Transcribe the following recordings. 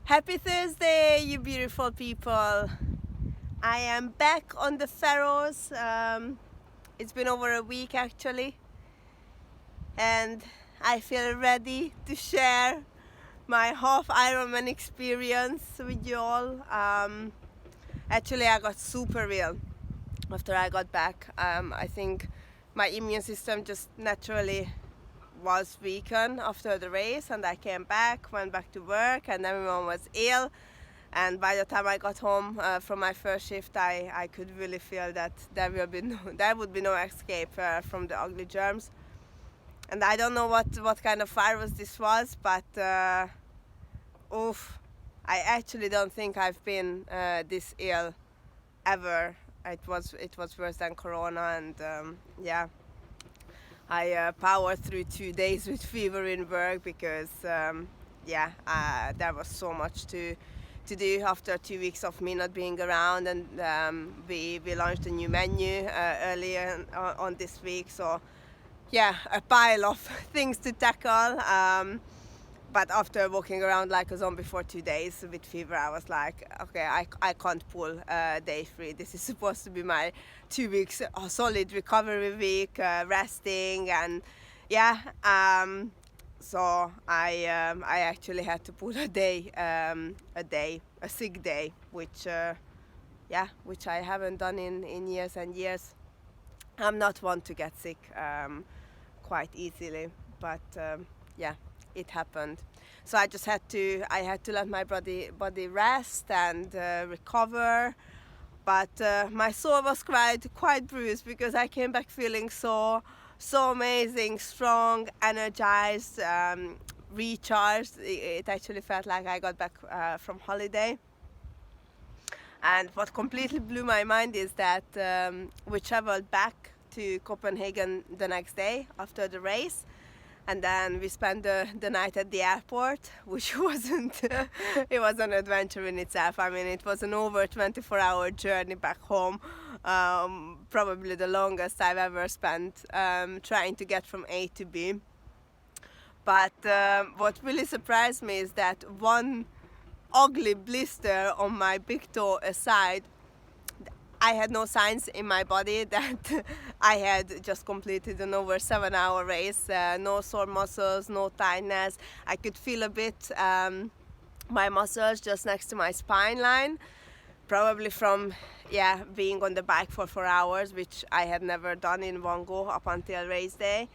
Happy Thursday, you beautiful people. I am back on the Faroes. It's been over a week actually, and I feel ready to share my half Ironman experience with you all. Actually, I got super ill after I got back. I think my immune system just naturally was weakened after the race, and I came back, went back to work, and everyone was ill. And by the time I got home from my first shift, I could really feel that there would be no escape from the ugly germs. And I don't know what kind of virus this was, but oof, I actually don't think I've been this ill ever. It was worse than Corona, and yeah. I powered through 2 days with fever in work because there was so much to do after 2 weeks of me not being around, and we launched a new menu earlier on this week, so yeah, a pile of things to tackle. But after walking around like a zombie for 2 days with fever, I was like, okay, I can't pull day 3. This is supposed to be my 2 weeks solid recovery week, resting, and yeah. So I actually had to pull a sick day, which I haven't done in years and years. I'm not one to get sick quite easily, but yeah, it happened. So I just had to let my body rest and recover. But my soul was quite bruised because I came back feeling so amazing, strong, energized, recharged. It actually felt like I got back from holiday. And what completely blew my mind is that we traveled back to Copenhagen the next day after the race, and then we spent the night at the airport, which wasn't it was an adventure in itself. I mean, it was an over 24-hour journey back home, probably the longest I've ever spent trying to get from A to B. But what really surprised me is that one ugly blister on my big toe aside, I had no signs in my body that I had just completed an over 7-hour race. No sore muscles, no tightness. I could feel a bit my muscles just next to my spine line, probably from being on the bike for 4 hours, which I had never done in one go up until race day.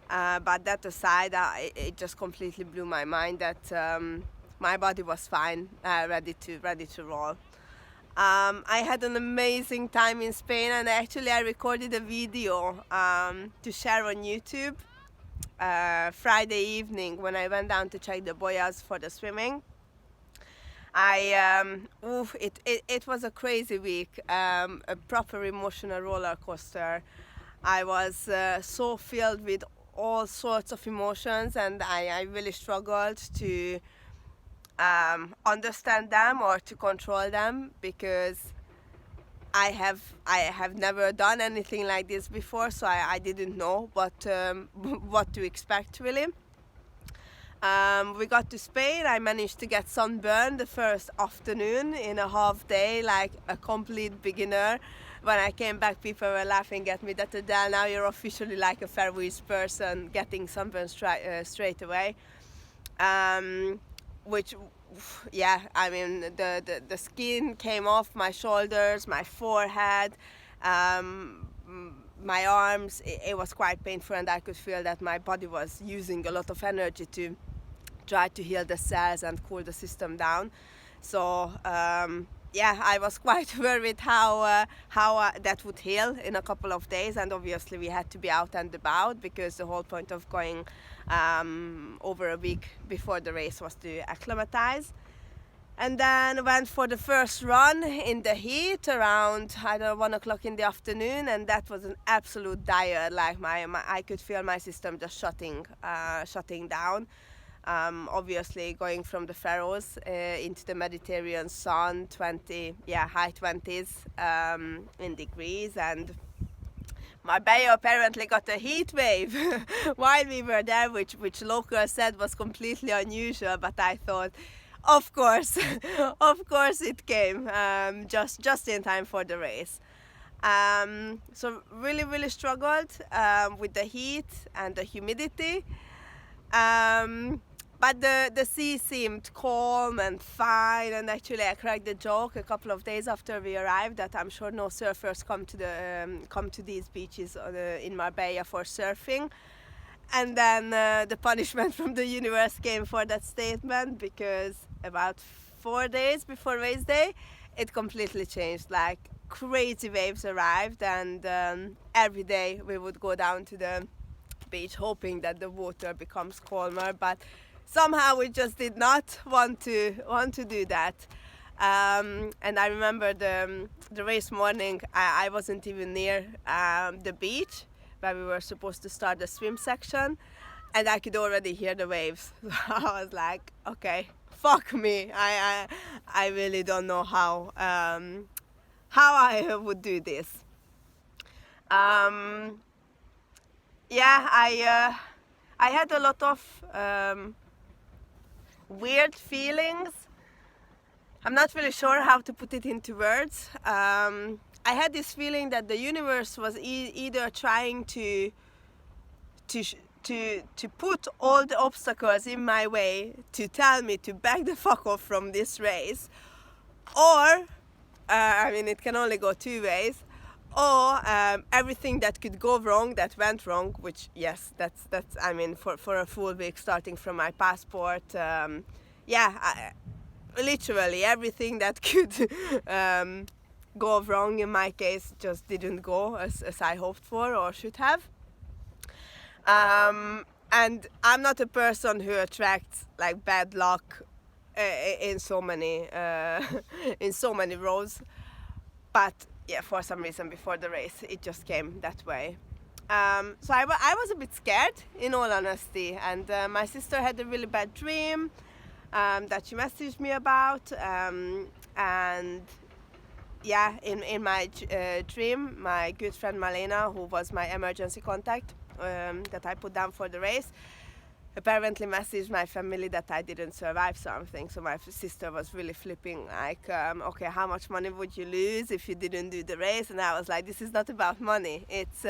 But that aside, it just completely blew my mind that my body was fine, ready to roll. I had an amazing time in Spain, and actually I recorded a video to share on YouTube Friday evening when I went down to check the boyas for the swimming. It was a crazy week, a proper emotional roller coaster. I was so filled with all sorts of emotions, and I really struggled to understand them or to control them, because I have never done anything like this before, so I didn't know what to expect really. We got to Spain. I managed to get sunburned the first afternoon in a half day, like a complete beginner. When I came back, people were laughing at me that Adele, now you're officially like a Faroese person, getting sunburned straight away. Which, yeah, I mean, the skin came off my shoulders, my forehead, my arms. It was quite painful, and I could feel that my body was using a lot of energy to try to heal the cells and cool the system down. So I was quite worried how that would heal in a couple of days, and obviously we had to be out and about, because the whole point of going over a week before the race was to acclimatize. And then went for the first run in the heat around 1 o'clock in the afternoon, and that was an absolute dire. Like I could feel my system just shutting down. Obviously going from the Faroes into the Mediterranean sun, high 20s in degrees, and Marbella apparently got a heat wave while we were there, which locals said was completely unusual. But I thought, Of course, of course it came just in time for the race. So really struggled with the heat and the humidity. But the sea seemed calm and fine, and actually I cracked the joke a couple of days after we arrived that I'm sure no surfers come to these beaches in Marbella for surfing. And then the punishment from the universe came for that statement, because about 4 days before race day, it completely changed. Like crazy waves arrived, and every day we would go down to the beach hoping that the water becomes calmer, but somehow we just did not want to do that. And I remember the race morning, I wasn't even near the beach where we were supposed to start the swim section, and I could already hear the waves. I was like, okay, fuck me. I really don't know how I would do this. Yeah, I had a lot of weird feelings. I'm not really sure how to put it into words. I had this feeling that the universe was either trying to put all the obstacles in my way to tell me to back the fuck off from this race, or I mean, it can only go two ways, or everything that could go wrong that went wrong, which yes, that's I mean, for a full week starting from my passport, literally everything that could go wrong in my case just didn't go as I hoped for or should have. And I'm not a person who attracts like bad luck in so many in so many rows, but yeah, for some reason before the race it just came that way. So I was a bit scared, in all honesty, and my sister had a really bad dream that she messaged me about, and yeah, in my dream, my good friend Malena, who was my emergency contact that I put down for the race, apparently messaged my family that I didn't survive something. So my sister was really flipping, like, okay, how much money would you lose if you didn't do the race? And I was like, this is not about money. It's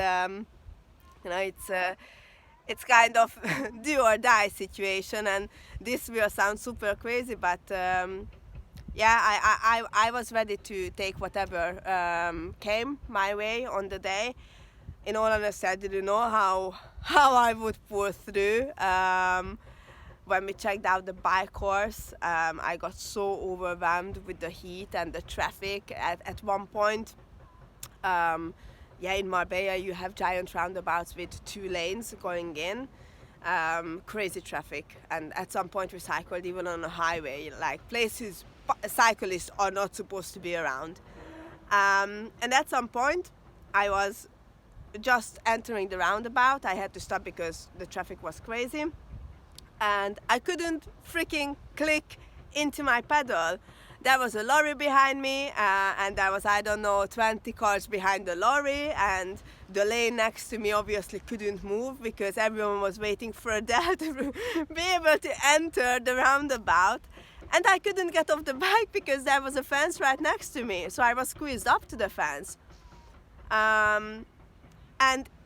it's kind of do or die situation, and this will sound super crazy, but yeah, I was ready to take whatever came my way on the day. In all honesty, I didn't know how I would pull through. When we checked out the bike course, I got so overwhelmed with the heat and the traffic. At one point, in Marbella, you have giant roundabouts with 2 lanes going in. Crazy traffic, and at some point we cycled even on a highway, like places cyclists are not supposed to be around. And at some point, I was just entering the roundabout. I had to stop because the traffic was crazy, and I couldn't freaking click into my pedal. There was a lorry behind me, and there was, I don't know, 20 cars behind the lorry, and the lane next to me obviously couldn't move because everyone was waiting for them to be able to enter the roundabout. And I couldn't get off the bike because there was a fence right next to me, so I was squeezed up to the fence. And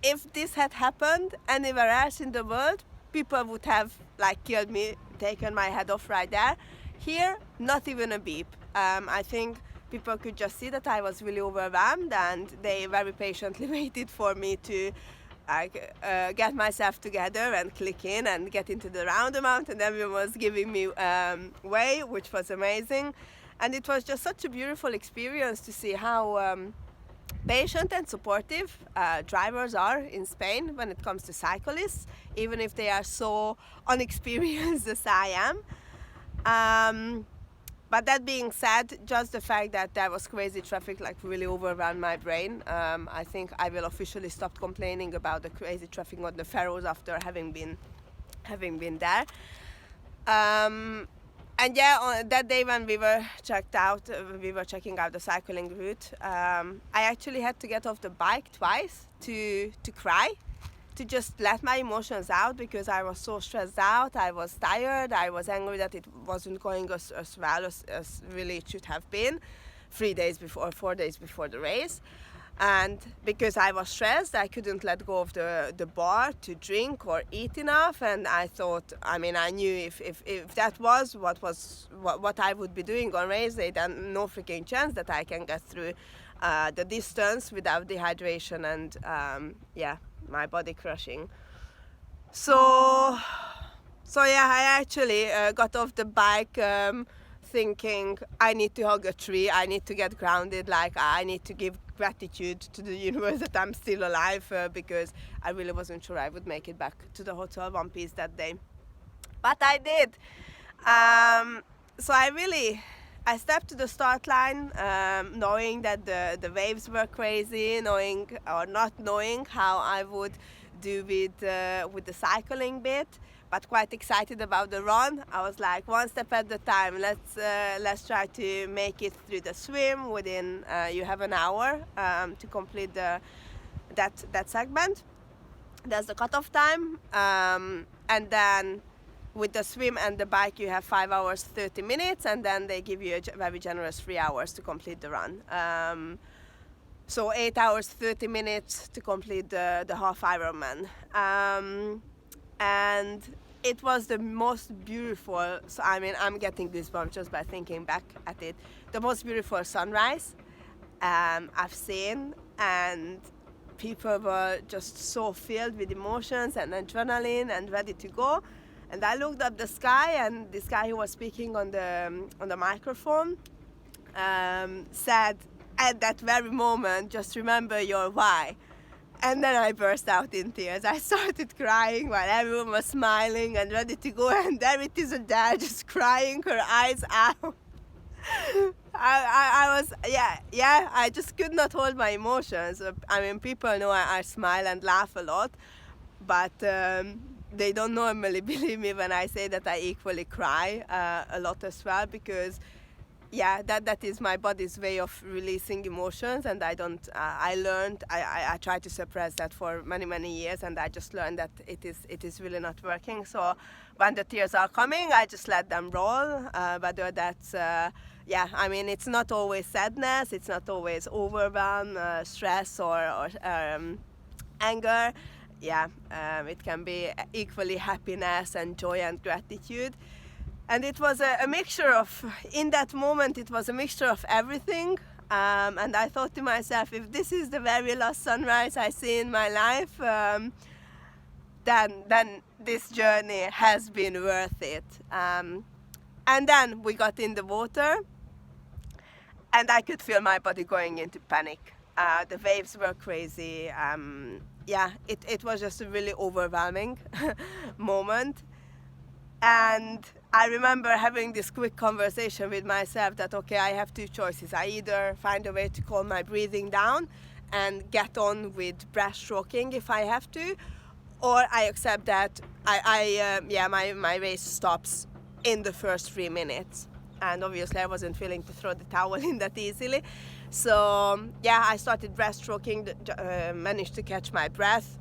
if this had happened anywhere else in the world, people would have like killed me, taken my head off right there. Here, not even a beep. I think people could just see that I was really overwhelmed, and they very patiently waited for me to get myself together and click in and get into the roundabout, and everyone was giving me way, which was amazing. And it was just such a beautiful experience to see how patient and supportive drivers are in Spain when it comes to cyclists, even if they are so unexperienced as I am. But that being said, just the fact that there was crazy traffic like really overwhelmed my brain. I think I will officially stop complaining about the crazy traffic on the Faroes after having been there. And yeah, on that day when we were checking out the cycling route, I actually had to get off the bike twice to cry, to just let my emotions out, because I was so stressed out. I was tired. I was angry that it wasn't going as well as really it should have been 3 days before, 4 days before the race. And because I was stressed, I couldn't let go of the bar to drink or eat enough. And I thought, I mean, I knew if that was what I would be doing on race day, then no freaking chance that I can get through the distance without dehydration and my body crushing. So yeah, I actually got off the bike thinking I need to hug a tree, I need to get grounded, like I need to give gratitude to the universe that I'm still alive, because I really wasn't sure I would make it back to the hotel one piece that day. But I did. So I stepped to the start line knowing that the waves were crazy, knowing or not knowing how I would do with the cycling bit, but quite excited about the run. I was like, one step at a time. Let's try to make it through the swim within. You have an hour to complete that segment. That's the cutoff time, and then with the swim and the bike you have 5 hours 30 minutes, and then they give you a very generous 3 hours to complete the run. So 8 hours 30 minutes to complete the half Ironman. And it was the most beautiful, so I mean, I'm getting goosebumps just by thinking back at it, the most beautiful sunrise I've seen, and people were just so filled with emotions and adrenaline and ready to go. And I looked up the sky, and this guy who was speaking on the microphone said, at that very moment, just remember your why. And then I burst out in tears. I started crying while everyone was smiling and ready to go, and there it is, Adele just crying her eyes out. I was, I just could not hold my emotions. I mean, people know I smile and laugh a lot, but they don't normally believe me when I say that I equally cry a lot as well, because that is my body's way of releasing emotions, and I learned, I tried to suppress that for many years, and I just learned that it is really not working. So when the tears are coming, I just let them roll, whether that's I mean, it's not always sadness, it's not always overwhelm, stress or anger. It can be equally happiness and joy and gratitude. And it was a mixture of, in that moment, it was a mixture of everything. And I thought to myself, if this is the very last sunrise I see in my life, then this journey has been worth it. And then we got in the water, and I could feel my body going into panic. The waves were crazy. It was just a really overwhelming moment. And I remember having this quick conversation with myself that, okay, I have two choices. I either find a way to calm my breathing down and get on with breaststroking if I have to, or I accept that my race stops in the first 3 minutes. And obviously I wasn't feeling to throw the towel in that easily. So I started breaststroking, managed to catch my breath,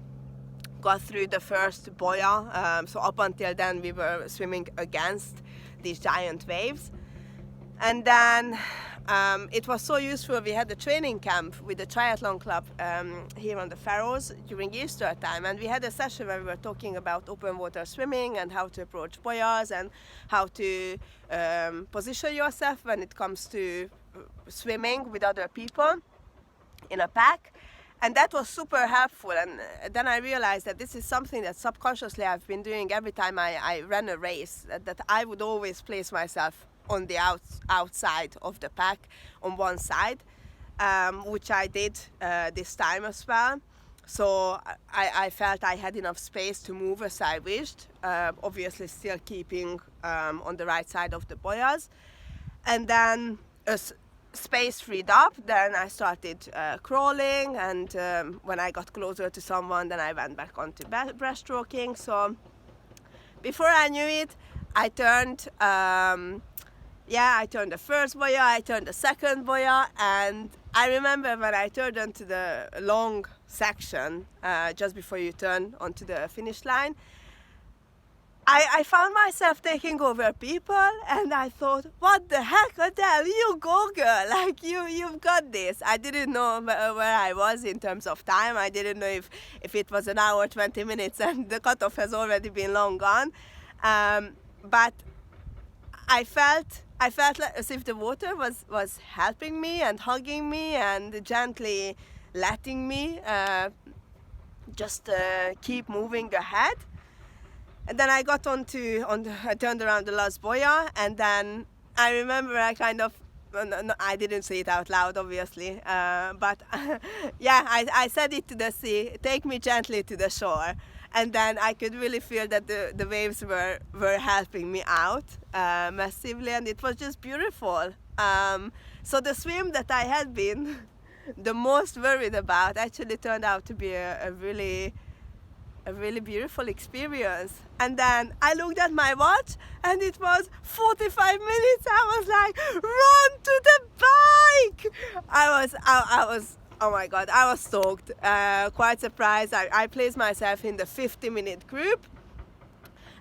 got through the first boya. So up until then we were swimming against these giant waves. And then it was so useful. We had a training camp with the triathlon club here on the Faroes during Easter time, and we had a session where we were talking about open water swimming and how to approach boyas and how to position yourself when it comes to swimming with other people in a pack. And that was super helpful. And then I realized that this is something that subconsciously I've been doing every time I ran a race, that I would always place myself on the outside of the pack, on one side, which I did this time as well. So I felt I had enough space to move as I wished, obviously still keeping on the right side of the boyas. And then as space freed up, then I started crawling, and when I got closer to someone, then I went back onto breaststroking. So before I knew it, I turned yeah, I turned the first boya, I turned the second boya, and I remember when I turned onto the long section, just before you turn onto the finish line, I found myself taking over people, and I thought, what the heck, Adele, you go girl, like you've got this. I didn't know where I was in terms of time. I didn't know if it was an hour, 20 minutes, and the cutoff has already been long gone. But I felt like as if the water was helping me and hugging me and gently letting me just keep moving ahead. And then I got I turned around the last boya, and then I remember I kind of, no, I didn't say it out loud, obviously, but yeah, I said it to the sea, take me gently to the shore. And then I could really feel that the waves were helping me out massively, and it was just beautiful. So the swim that I had been the most worried about actually turned out to be a really beautiful experience. And then I looked at my watch, and it was 45 minutes. I was like, run to the bike! I was, oh my god, I was stoked, quite surprised. I placed myself in the 50-minute group,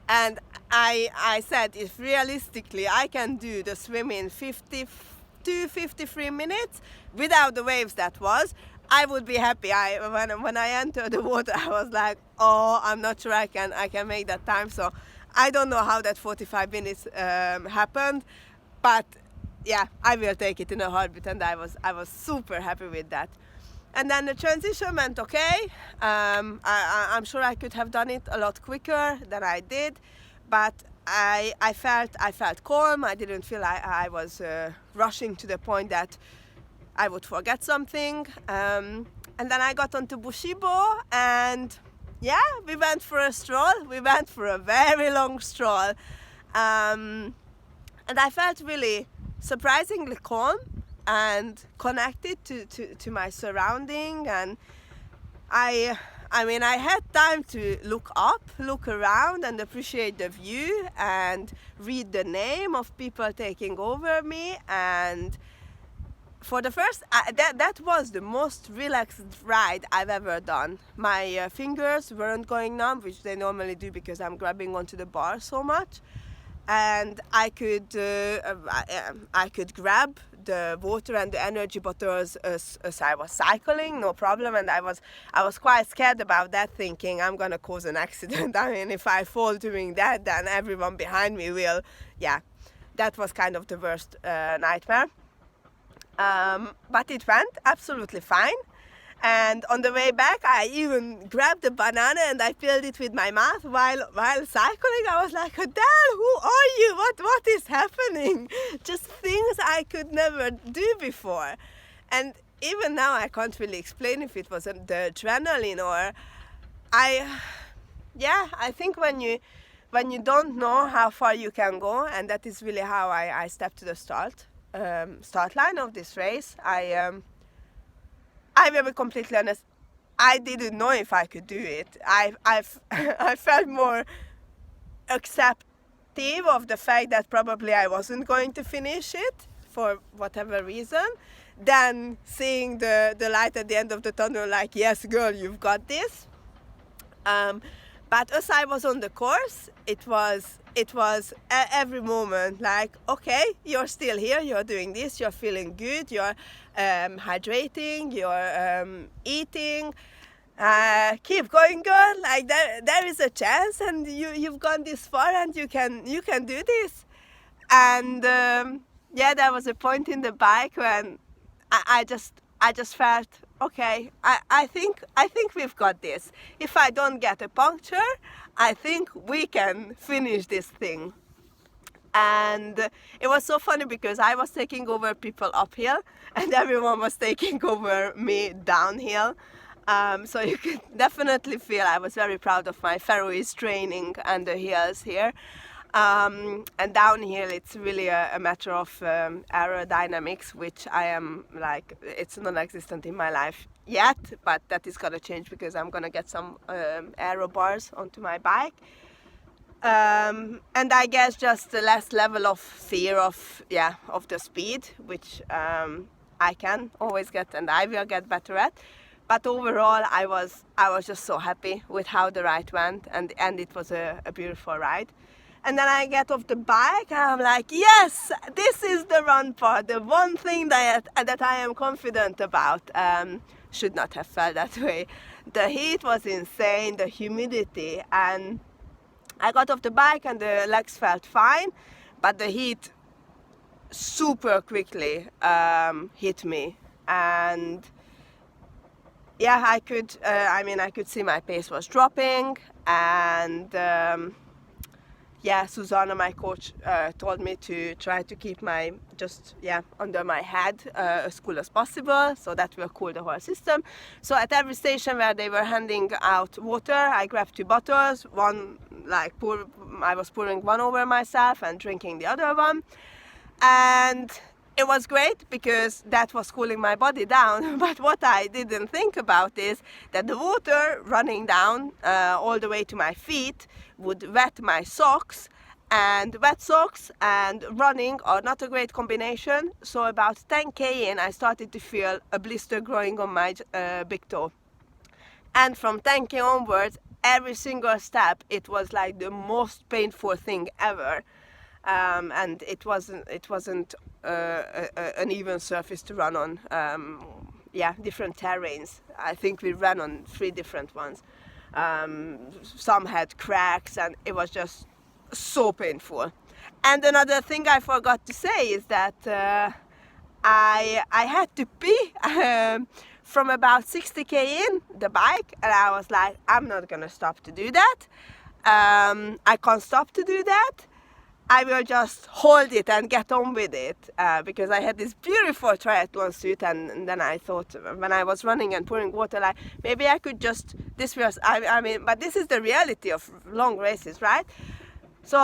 and I said, if realistically I can do the swim in 53 minutes without the waves, that was, I would be happy. When I entered the water, I was like, oh, I'm not sure I can make that time. So I don't know how that 45 minutes happened, but yeah, I will take it in a heartbeat, and I was super happy with that. And then the transition went okay. I'm sure I could have done it a lot quicker than I did, but I felt calm. I didn't feel I was rushing to the point that I would forget something. And then I got onto Bushibo, and yeah, we went for a stroll. We went for a very long stroll. And I felt really surprisingly calm and connected to my surrounding. And I mean, I had time to look up, look around, and appreciate the view, and read the name of people taking over me. And for the first, that was the most relaxed ride I've ever done. My fingers weren't going numb, which they normally do because I'm grabbing onto the bar so much, and I could grab the water and the energy bottles as I was cycling, no problem. And I was quite scared about that, thinking I'm gonna cause an accident. I mean, if I fall doing that, then everyone behind me will. Yeah, that was kind of the worst nightmare. But it went absolutely fine. And on the way back, I even grabbed a banana and I peeled it with my mouth while cycling. I was like, Adele, who are you? What is happening? Just things I could never do before. And even now, I can't really explain if it was the adrenaline or I think when you don't know how far you can go, and that is really how I stepped to the start line of this race. I will be completely honest, I didn't know if I could do it. I felt more acceptive of the fact that probably I wasn't going to finish it for whatever reason, than seeing the light at the end of the tunnel, like, yes girl, you've got this. But as I was on the course, it was every moment like, okay, you're still here, you're doing this, you're feeling good, you're hydrating, you're eating, keep going girl, like there is a chance, and you've gone this far, and you can do this. And there was a point in the bike when I just felt, okay, I think we've got this. If I don't get a puncture, I think we can finish this thing. And it was so funny because I was taking over people uphill, and everyone was taking over me downhill. So you could definitely feel I was very proud of my Faroese training and the hills here. And downhill, it's really a matter of aerodynamics, which I am like, it's non-existent in my life yet, but that is gonna change because I'm gonna get some aero bars onto my bike. And I guess just the less level of fear of the speed, which I can always get and I will get better at. But overall, I was just so happy with how the ride went, and it was a beautiful ride. And then I get off the bike and I'm like, yes, this is the run part, the one thing that I am confident about. Should not have felt that way. The heat was insane, the humidity, and I got off the bike and the legs felt fine, but the heat super quickly hit me. And yeah, I could see my pace was dropping, and Susanna, my coach, told me to try to keep my under my head as cool as possible, so that will cool the whole system. So at every station where they were handing out water, I grabbed 2 bottles. I was pouring one over myself and drinking the other one, and it was great because that was cooling my body down. But what I didn't think about is that the water running down all the way to my feet would wet my socks, and wet socks and running are not a great combination. So about 10k in, I started to feel a blister growing on my big toe. And from 10k onwards, every single step, it was like the most painful thing ever. And it wasn't an even surface to run on. Different terrains. I think we ran on 3 different ones. Some had cracks, and it was just so painful. And another thing I forgot to say is that I had to pee from about 60k in the bike, and I was like, I'm not gonna stop to do that. I can't stop to do that. I will just hold it and get on with it, because I had this beautiful triathlon suit, and then I thought, when I was running and pouring water, like, maybe I could just, but this is the reality of long races, right? So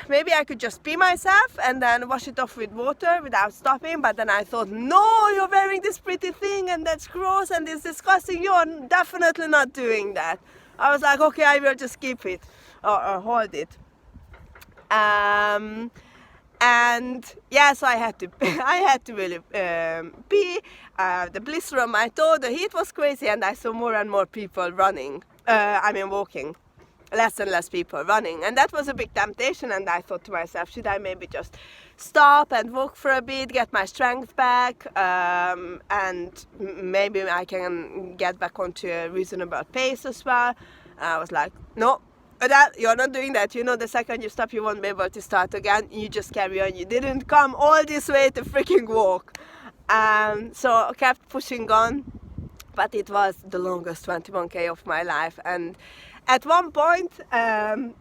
maybe I could just pee myself and then wash it off with water without stopping, but then I thought, no, you're wearing this pretty thing and that's gross and it's disgusting, you're definitely not doing that. I was like, okay, I will just keep it or hold it. So I had to really pee. The blister on my toe, the heat was crazy, and I saw more and more people running. Walking. Less and less people running, and that was a big temptation. And I thought to myself, should I maybe just stop and walk for a bit, get my strength back, and maybe I can get back onto a reasonable pace as well. I was like, no. You're not doing that. The second you stop, you won't be able to start again. You just carry on. You didn't come all this way to freaking walk. So I kept pushing on, but it was the longest 21k of my life. And at one point, after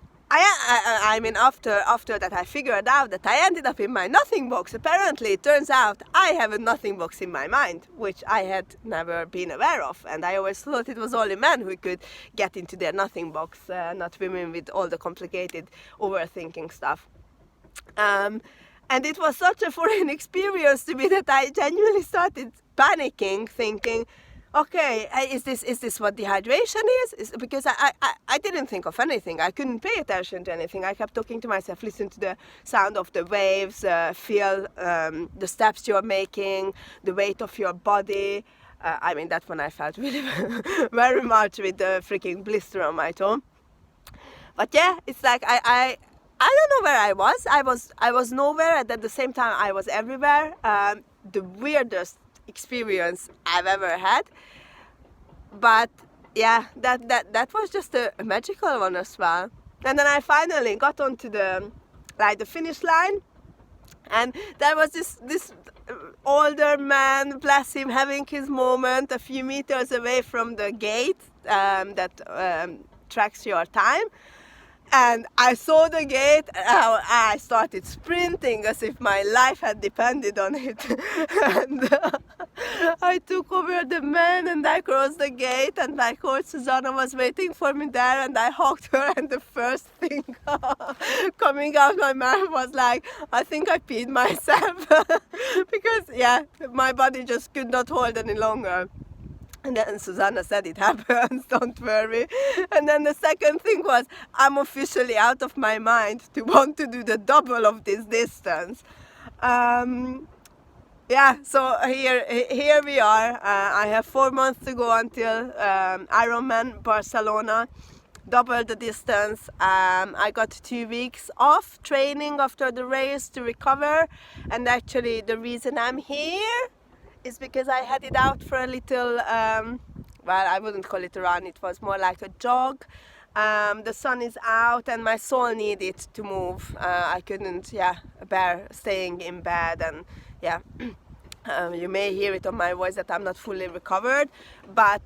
that, I figured out that I ended up in my nothing box. Apparently, it turns out I have a nothing box in my mind, which I had never been aware of. And I always thought it was only men who could get into their nothing box, not women with all the complicated overthinking stuff. And it was such a foreign experience to me that I genuinely started panicking, thinking, okay, is this what dehydration is? Because I didn't think of anything. I couldn't pay attention to anything. I kept talking to myself, listen to the sound of the waves, feel the steps you're making, the weight of your body. That's when I felt really very much with the freaking blister on my toe. But yeah, it's like I don't know where I was. I was nowhere, and at the same time I was everywhere. The weirdest experience I've ever had, but yeah, that was just a magical one as well. And then I finally got onto the finish line, and there was this older man, bless him, having his moment a few meters away from the gate that tracks your time. And I saw the gate, and I started sprinting as if my life had depended on it. And I took over the man and I crossed the gate, and my coach Susanna was waiting for me there, and I hugged her, and the first thing coming out my mouth was like, I think I peed myself. Because, yeah, my body just could not hold any longer. And then Susanna said, it happens, don't worry. And then the second thing was, I'm officially out of my mind to want to do the double of this distance. Yeah, so here we are. I have 4 months to go until Ironman Barcelona, double the distance. I got 2 weeks off training after the race to recover, and actually the reason I'm here is because I had it out for a little, well, I wouldn't call it a run, it was more like a jog. The sun is out and my soul needed to move. I couldn't, bear staying in bed, and you may hear it on my voice that I'm not fully recovered, but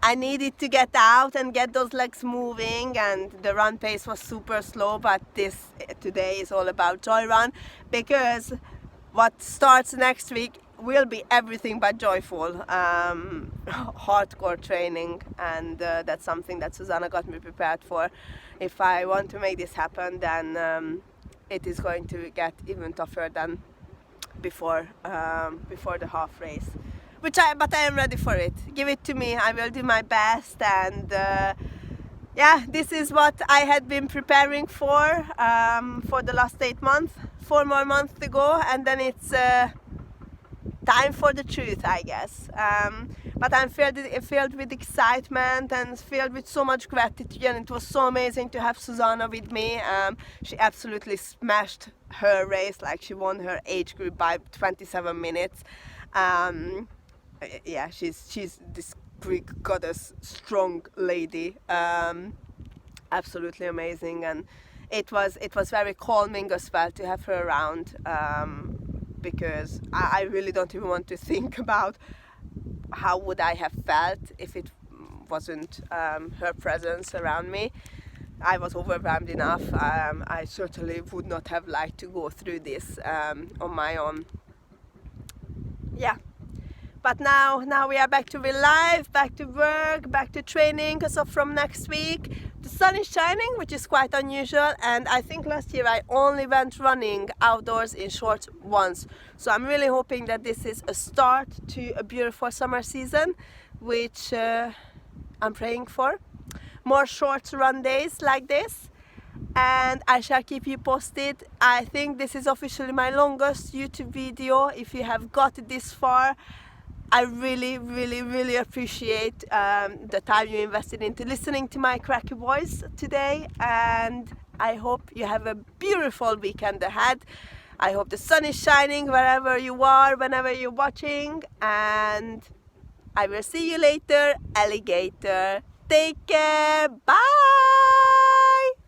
I needed to get out and get those legs moving, and the run pace was super slow, but this today is all about joy run, because what starts next week will be everything but joyful. Hardcore training, and that's something that Susanna got me prepared for. If I want to make this happen, then it is going to get even tougher than before the half race, but I am ready for it. Give it to me, I will do my best, and this is what I had been preparing for the last 8 months. 4 more months to go, and then it's time for the truth, I guess. But I'm filled with excitement and filled with so much gratitude, and it was so amazing to have Susanna with me. She absolutely smashed her race, like she won her age group by 27 minutes. She's this Greek goddess, strong lady, absolutely amazing, and it was very calming as well to have her around, because I really don't even want to think about how would I have felt if it wasn't her presence around me. I was overwhelmed enough. I certainly would not have liked to go through this on my own. But now we are back to real life, back to work, back to training. So from next week, the sun is shining, which is quite unusual. And I think last year I only went running outdoors in shorts once. So I'm really hoping that this is a start to a beautiful summer season, which I'm praying for. More short run days like this. And I shall keep you posted. I think this is officially my longest YouTube video. If you have got this far, I really, really, really appreciate the time you invested into listening to my cracky voice today, and I hope you have a beautiful weekend ahead. I hope the sun is shining wherever you are, whenever you're watching, and I will see you later, alligator. Take care, bye!